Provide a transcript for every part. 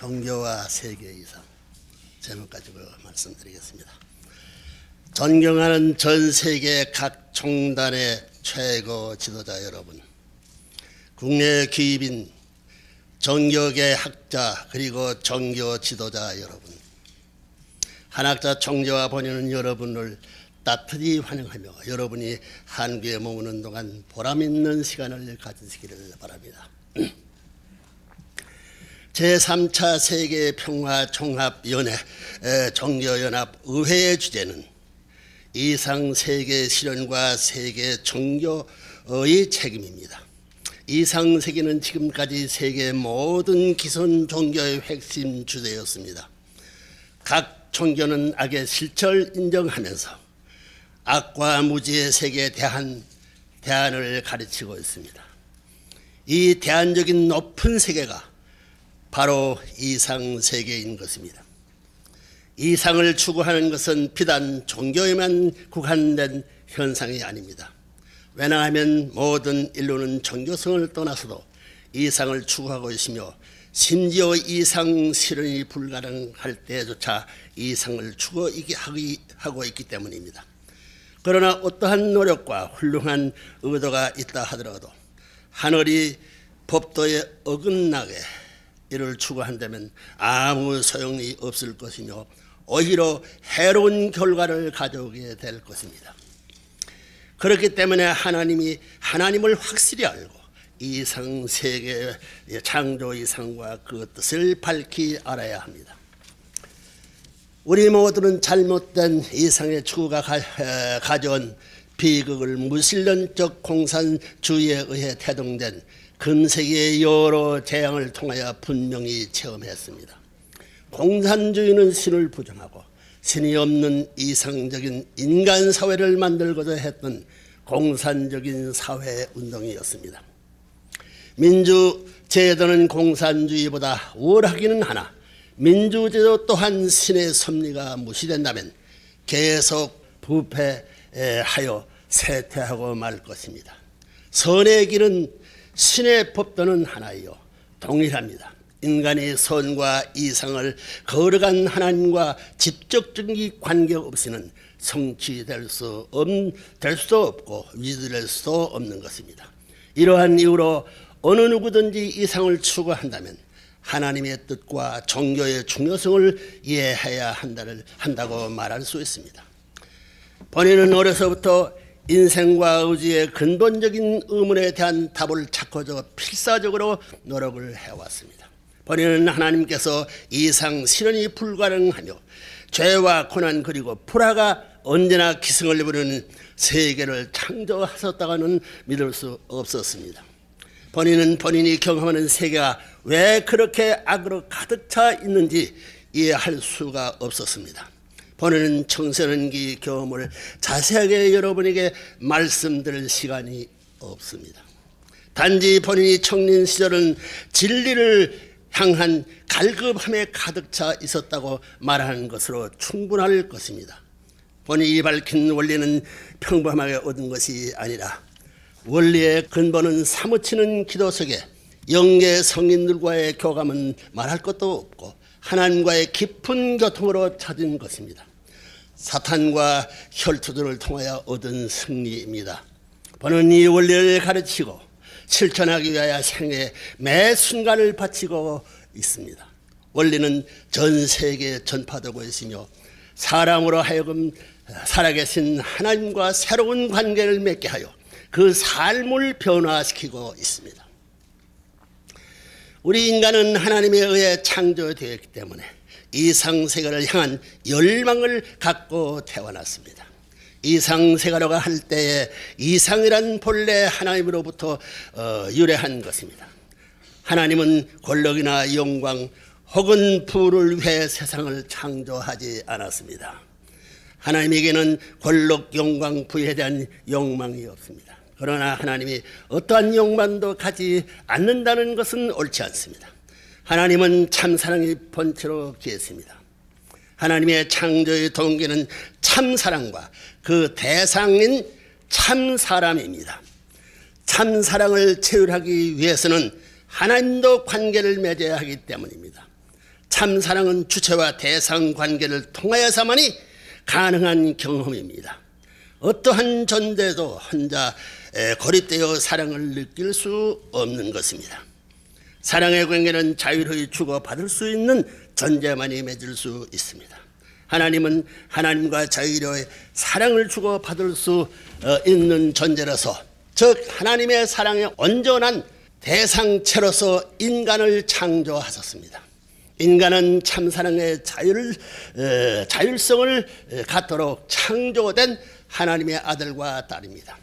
종교와 세계 이상 제목 가지고 말씀드리겠습니다. 존경하는 전 세계 각 종단의 최고 지도자 여러분, 국내 귀입인 종교계 학자 그리고 종교 지도자 여러분, 한학자 총재와 본인은 여러분을 따뜻히 환영하며 여러분이 한국에 머무는 동안 보람있는 시간을 가지시기를 바랍니다. 제3차 세계평화종합연회 종교연합 의회의 주제는 이상세계 실현과 세계 종교의 책임입니다. 이상세계는 지금까지 세계 모든 기존 종교의 핵심 주제였습니다. 각 종교는 악의 실체를 인정하면서 악과 무지의 세계에 대한 대안을 가르치고 있습니다. 이 대안적인 높은 세계가 바로 이상세계인 것입니다. 이상을 추구하는 것은 비단 종교에만 국한된 현상이 아닙니다. 왜냐하면 모든 인류는 종교성을 떠나서도 이상을 추구하고 있으며 심지어 이상 실현이 불가능할 때조차 이상을 추구하고 있기 때문입니다. 그러나 어떠한 노력과 훌륭한 의도가 있다 하더라도 하늘이 법도에 어긋나게 이를 추구한다면 아무 소용이 없을 것이며 오히려 해로운 결과를 가져오게 될 것입니다. 그렇기 때문에 하나님을 확실히 알고 이상 세계의 창조 이상과 그 뜻을 밝히 알아야 합니다. 우리 모두는 잘못된 이상의 추구가 가져온 비극을 무신론적 공산주의에 의해 태동된 금세기의 여러 재앙을 통하여 분명히 체험했습니다. 공산주의는 신을 부정하고 신이 없는 이상적인 인간 사회를 만들고자 했던 공산적인 사회운동이었습니다. 민주제도는 공산주의보다 우월하기는 하나 민주제도 또한 신의 섭리가 무시된다면 계속 부패하여 쇠퇴하고 말 것입니다. 선의 길은 신의 법도는 하나이요 동일합니다. 인간이 선과 이상을 거룩한 하나님과 직접적인 관계없이는 성취될 수도 없고 위대될 수도 없는 것입니다. 이러한 이유로 어느 누구든지 이상을 추구한다면 하나님의 뜻과 종교의 중요성을 이해해야 한다고 말할 수 있습니다. 본인은 어려서부터 인생과 의지의 근본적인 의문에 대한 답을 찾고자 필사적으로 노력을 해왔습니다. 본인은 하나님께서 이상 실현이 불가능하며 죄와 고난 그리고 불화가 언제나 기승을 부리는 세계를 창조하셨다고는 믿을 수 없었습니다. 본인은 본인이 경험하는 세계가 왜 그렇게 악으로 가득 차 있는지 이해할 수가 없었습니다. 본인은 청소년기 경험을 자세하게 여러분에게 말씀드릴 시간이 없습니다. 단지 본인이 청년 시절은 진리를 향한 갈급함에 가득 차 있었다고 말하는 것으로 충분할 것입니다. 본인이 밝힌 원리는 평범하게 얻은 것이 아니라 원리의 근본은 사무치는 기도 속에 영계 성인들과의 교감은 말할 것도 없고 하나님과의 깊은 교통으로 찾은 것입니다. 사탄과 혈투들을 통하여 얻은 승리입니다. 본은 이 원리를 가르치고 실천하기 위하여 생애 매 순간을 바치고 있습니다. 원리는 전 세계에 전파되고 있으며 사람으로 하여금 살아계신 하나님과 새로운 관계를 맺게 하여 그 삶을 변화시키고 있습니다. 우리 인간은 하나님에 의해 창조되었기 때문에 이상세계를 향한 열망을 갖고 태어났습니다. 이상세계로가 할 때에 이상이란 본래 하나님으로부터 유래한 것입니다. 하나님은 권력이나 영광 혹은 부를 위해 세상을 창조하지 않았습니다. 하나님에게는 권력, 영광, 부에 대한 욕망이 없습니다. 그러나 하나님이 어떠한 욕망도 가지 않는다는 것은 옳지 않습니다. 하나님은 참사랑의 본체로 계십니다. 하나님의 창조의 동기는 참사랑과 그 대상인 참사람입니다. 참사랑을 체휼하기 위해서는 하나님도 관계를 맺어야 하기 때문입니다. 참사랑은 주체와 대상 관계를 통하여서만이 가능한 경험입니다. 어떠한 존재도 혼자 고립되어 사랑을 느낄 수 없는 것입니다. 사랑의 관계는 자유로이 주고받을 수 있는 존재만이 맺을 수 있습니다. 하나님은 하나님과 자유로이 사랑을 주고받을 수 있는 존재로서, 즉 하나님의 사랑의 온전한 대상체로서 인간을 창조하셨습니다. 인간은 참사랑의 자율성을 갖도록 창조된 하나님의 아들과 딸입니다.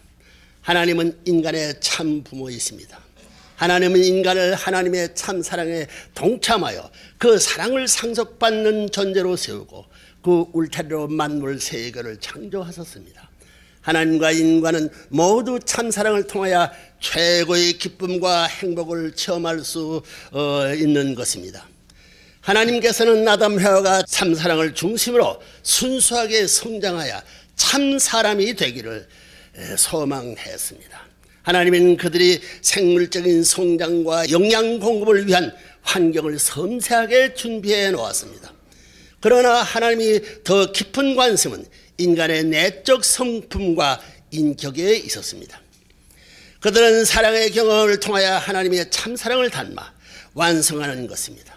하나님은 인간의 참 부모이십니다. 하나님은 인간을 하나님의 참사랑에 동참하여 그 사랑을 상속받는 존재로 세우고 그 울타리로 만물 세계를 창조하셨습니다. 하나님과 인간은 모두 참사랑을 통하여 최고의 기쁨과 행복을 체험할 수 있는 것입니다. 하나님께서는 아담 해와가 참사랑을 중심으로 순수하게 성장하여 참사람이 되기를 소망했습니다. 하나님은 그들이 생물적인 성장과 영양 공급을 위한 환경을 섬세하게 준비해 놓았습니다. 그러나 하나님이 더 깊은 관심은 인간의 내적 성품과 인격에 있었습니다. 그들은 사랑의 경험을 통하여 하나님의 참사랑을 닮아 완성하는 것입니다.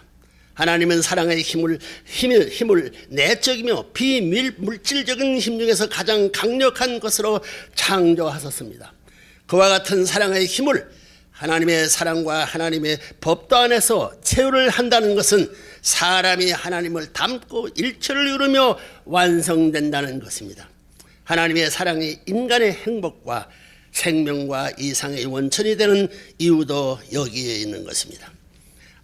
하나님은 사랑의 힘을 내적이며 비물질적인 힘 중에서 가장 강력한 것으로 창조하셨습니다. 그와 같은 사랑의 힘을 하나님의 사랑과 하나님의 법도 안에서 체유를 한다는 것은 사람이 하나님을 닮고 일체를 이루며 완성된다는 것입니다. 하나님의 사랑이 인간의 행복과 생명과 이상의 원천이 되는 이유도 여기에 있는 것입니다.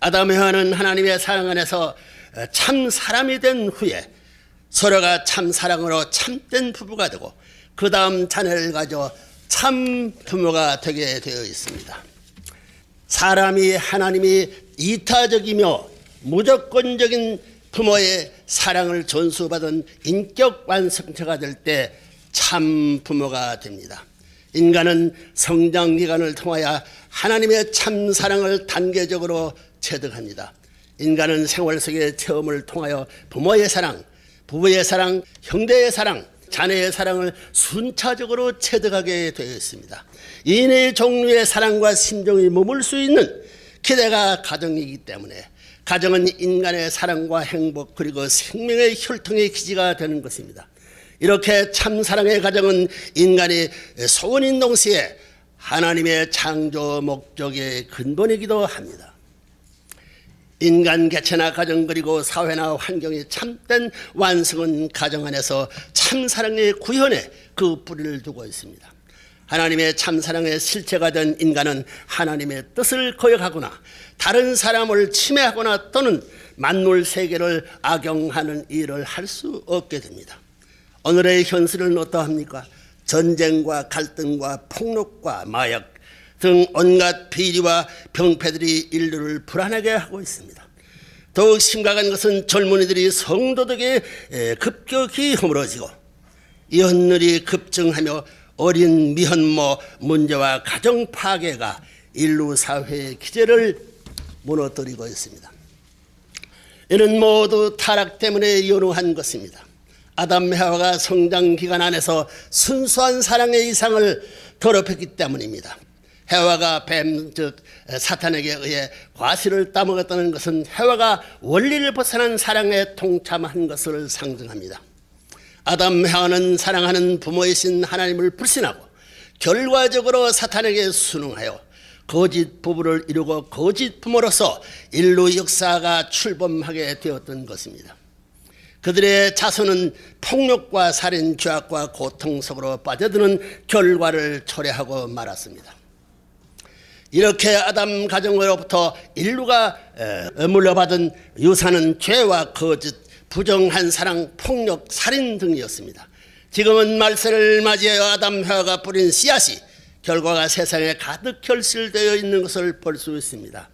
아담 해와는 하나님의 사랑 안에서 참 사람이 된 후에 서로가 참 사랑으로 참된 부부가 되고 그 다음 자녀를 가져 참 부모가 되게 되어 있습니다. 사람이 하나님이 이타적이며 무조건적인 부모의 사랑을 전수받은 인격 완성체가 될 때 참 부모가 됩니다. 인간은 성장 기간을 통하여 하나님의 참 사랑을 단계적으로 체득합니다. 인간은 생활 속의 체험을 통하여 부모의 사랑, 부부의 사랑, 형제의 사랑, 자녀의 사랑을 순차적으로 체득하게 되어 있습니다. 이네 종류의 사랑과 심정이 머물 수 있는 기대가 가정이기 때문에 가정은 인간의 사랑과 행복 그리고 생명의 혈통의 기지가 되는 것입니다. 이렇게 참사랑의 가정은 인간이 소원인 동시에 하나님의 창조 목적의 근본이기도 합니다. 인간 개체나 가정 그리고 사회나 환경이 참된 완성은 가정 안에서 참사랑의 구현에 그 뿌리를 두고 있습니다. 하나님의 참사랑의 실체가 된 인간은 하나님의 뜻을 거역하거나 다른 사람을 침해하거나 또는 만물 세계를 악용하는 일을 할 수 없게 됩니다. 오늘의 현실은 어떠합니까? 전쟁과 갈등과 폭력과 마약 등 온갖 비리와 병폐들이 인류를 불안하게 하고 있습니다. 더욱 심각한 것은 젊은이들이 성도덕에 급격히 허물어지고 이혼율이 급증하며 어린 미혼모 문제와 가정 파괴가 인류 사회의 기제를 무너뜨리고 있습니다. 이는 모두 타락 때문에 연우한 것입니다. 아담 해와가 성장 기간 안에서 순수한 사랑의 이상을 더럽혔기 때문입니다. 해와가 뱀 즉 사탄에게 의해 과실을 따먹었다는 것은 해와가 원리를 벗어난 사랑에 동참한 것을 상징합니다. 아담 해와는 사랑하는 부모이신 하나님을 불신하고 결과적으로 사탄에게 순응하여 거짓 부부를 이루고 거짓 부모로서 인류 역사가 출범하게 되었던 것입니다. 그들의 자손은 폭력과 살인, 죄악과 고통 속으로 빠져드는 결과를 초래하고 말았습니다. 이렇게 아담 가정으로부터 인류가 물려받은 유산은 죄와 거짓, 부정한 사랑, 폭력, 살인 등이었습니다. 지금은 말세를 맞이하여 아담 해와가 뿌린 씨앗이 결과가 세상에 가득 결실되어 있는 것을 볼 수 있습니다.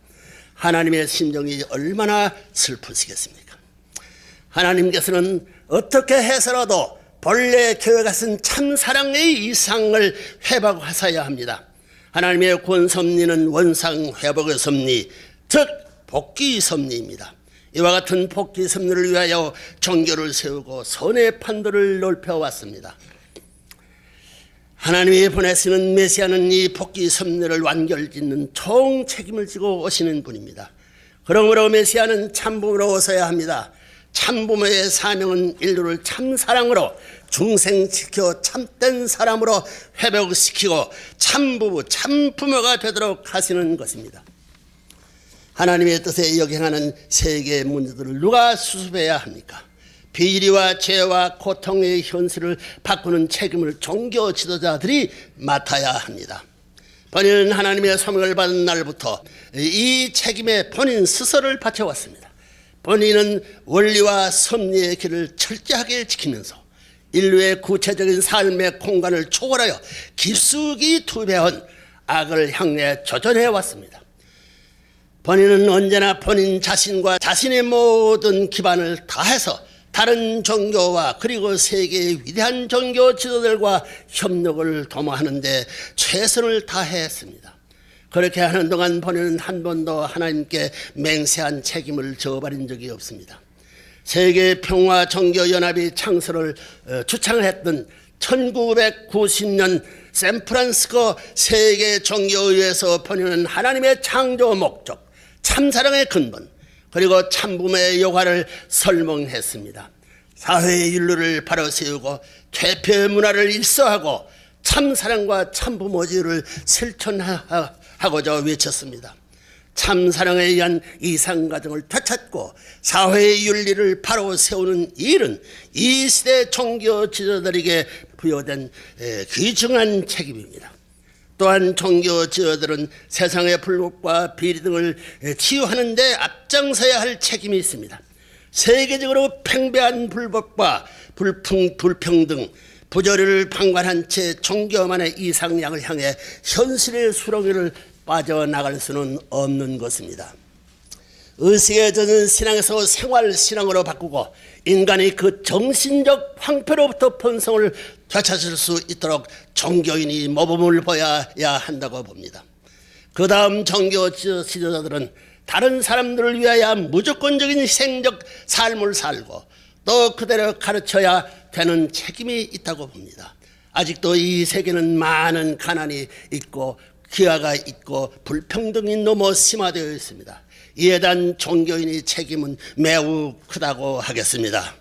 하나님의 심정이 얼마나 슬프시겠습니까? 하나님께서는 어떻게 해서라도 본래 계획하신 참사랑의 이상을 회복하셔야 합니다. 하나님의 구원 섭리는 원상 회복의 섭리, 즉 복귀 섭리입니다. 이와 같은 복지 섭리를 위하여 종교를 세우고 선의 판도를 넓혀왔습니다. 하나님이 보내시는 메시아는 이 복지 섭리를 완결짓는 총 책임을 지고 오시는 분입니다. 그러므로 메시아는 참부모로 오셔야 합니다. 참부모의 사명은 인류를 참사랑으로 중생시켜 참된 사람으로 회복시키고 참부부, 참부모가 되도록 하시는 것입니다. 하나님의 뜻에 역행하는 세계의 문제들을 누가 수습해야 합니까? 비리와 죄와 고통의 현실을 바꾸는 책임을 종교 지도자들이 맡아야 합니다. 본인은 하나님의 소명을 받은 날부터 이 책임에 본인 스스로를 바쳐왔습니다. 본인은 원리와 섭리의 길을 철저하게 지키면서 인류의 구체적인 삶의 공간을 초월하여 깊숙이 투배한 악을 향해 조전해 왔습니다. 본인은 언제나 본인 자신과 자신의 모든 기반을 다해서 다른 종교와 그리고 세계의 위대한 종교 지도들과 협력을 도모하는 데 최선을 다했습니다. 그렇게 하는 동안 본인은 한 번도 하나님께 맹세한 책임을 저버린 적이 없습니다. 세계 평화 종교 연합이 창설을 주창했던 1990년 샌프란시스코 세계 종교의회에서 본인은 하나님의 창조 목적, 참사랑의 근본, 그리고 참부모의 역할을 설명했습니다. 사회의 윤리를 바로 세우고 퇴폐 문화를 일소하고 참사랑과 참부모주의를 실천하고자 외쳤습니다. 참사랑에 의한 이상가정을 되찾고 사회의 윤리를 바로 세우는 일은 이 시대 종교 지도자들에게 부여된 귀중한 책임입니다. 또한 종교 지도자들은 세상의 불법과 비리 등을 치유하는 데 앞장서야 할 책임이 있습니다. 세계적으로 팽배한 불법과 불평등, 부조리를 방관한 채 종교만의 이상향을 향해 현실의 수렁이를 빠져나갈 수는 없는 것입니다. 의식에 젖은 신앙에서 생활신앙으로 바꾸고 인간이 그 정신적 황폐로부터 본성을 되찾을 수 있도록 종교인이 모범을 보여야 한다고 봅니다. 그 다음 종교 지도자들은 다른 사람들을 위하여 무조건적인 희생적 삶을 살고 또 그대로 가르쳐야 되는 책임이 있다고 봅니다. 아직도 이 세계는 많은 가난이 있고 기아가 있고 불평등이 너무 심화되어 있습니다. 이에 대한 종교인의 책임은 매우 크다고 하겠습니다.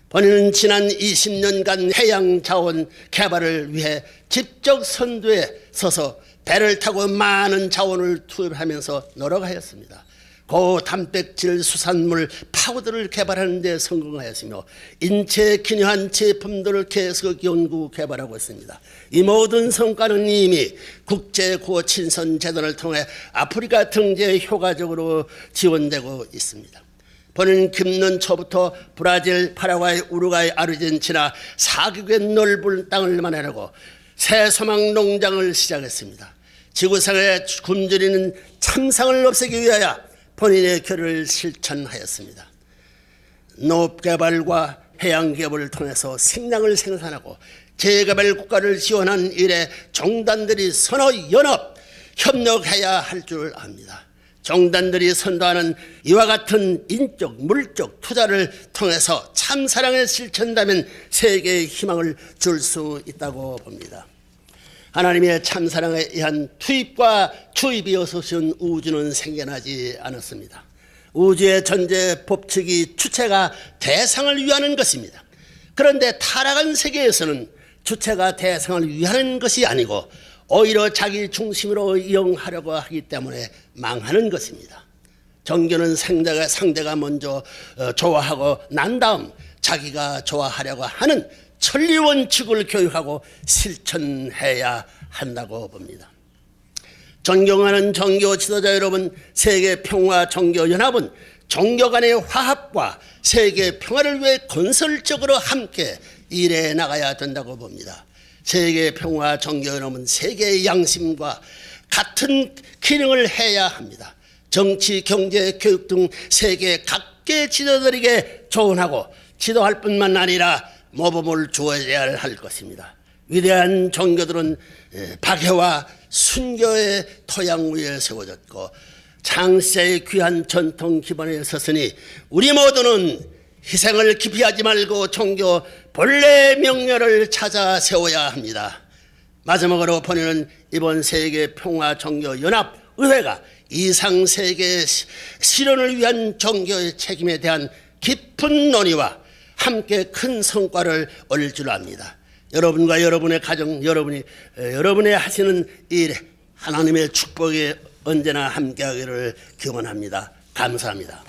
본인은 지난 20년간 해양 자원 개발을 위해 직접 선두에 서서 배를 타고 많은 자원을 투입하면서 노력하였습니다. 고단백질 수산물 파우더를 개발하는 데 성공하였으며 인체에 기여한 제품들을 계속 연구 개발하고 있습니다. 이 모든 성과는 이미 국제고친선재단을 통해 아프리카 등지에 효과적으로 지원되고 있습니다. 본인 김년 초부터 브라질, 파라과이, 우루과이, 아르헨티나 4개국의 넓은 땅을 마련하고 새 소망 농장을 시작했습니다. 지구상에 굶주리는 참상을 없애기 위하여 본인의 결의를 실천하였습니다. 농업개발과 해양개발을 통해서 식량을 생산하고 재개발 국가를 지원하는 일에 종단들이 서로 연합, 협력해야 할 줄 압니다. 종단들이 선도하는 이와 같은 인적, 물적 투자를 통해서 참사랑을 실천한다면 세계에 희망을 줄 수 있다고 봅니다. 하나님의 참사랑에 의한 투입과 추입이 없으신 우주는 생겨나지 않았습니다. 우주의 전제 법칙이 주체가 대상을 위하는 것입니다. 그런데 타락한 세계에서는 주체가 대상을 위하는 것이 아니고 오히려 자기 중심으로 이용하려고 하기 때문에 망하는 것입니다. 종교는 상대가 먼저 좋아하고 난 다음 자기가 좋아하려고 하는 천리 원칙을 교육하고 실천해야 한다고 봅니다. 존경하는 종교 지도자 여러분, 세계 평화 종교 연합은 종교 간의 화합과 세계 평화를 위해 건설적으로 함께 일해 나가야 된다고 봅니다. 세계 평화 종교 연합은 세계의 양심과 같은 기능을 해야 합니다. 정치, 경제, 교육 등 세계 각계 지도자들에게 조언하고 지도할 뿐만 아니라 모범을 주어야 할 것입니다. 위대한 종교들은 박해와 순교의 토양 위에 세워졌고 창시자의 귀한 전통 기반에 섰으니 우리 모두는 희생을 기피하지 말고 종교 본래 명령을 찾아 세워야 합니다. 마지막으로 본인은 이번 세계 평화 종교 연합 의회가 이상 세계 실현을 위한 종교의 책임에 대한 깊은 논의와 함께 큰 성과를 얻을 줄 압니다. 여러분과 여러분의 가정, 여러분의 하시는 일, 하나님의 축복에 언제나 함께하기를 기원합니다. 감사합니다.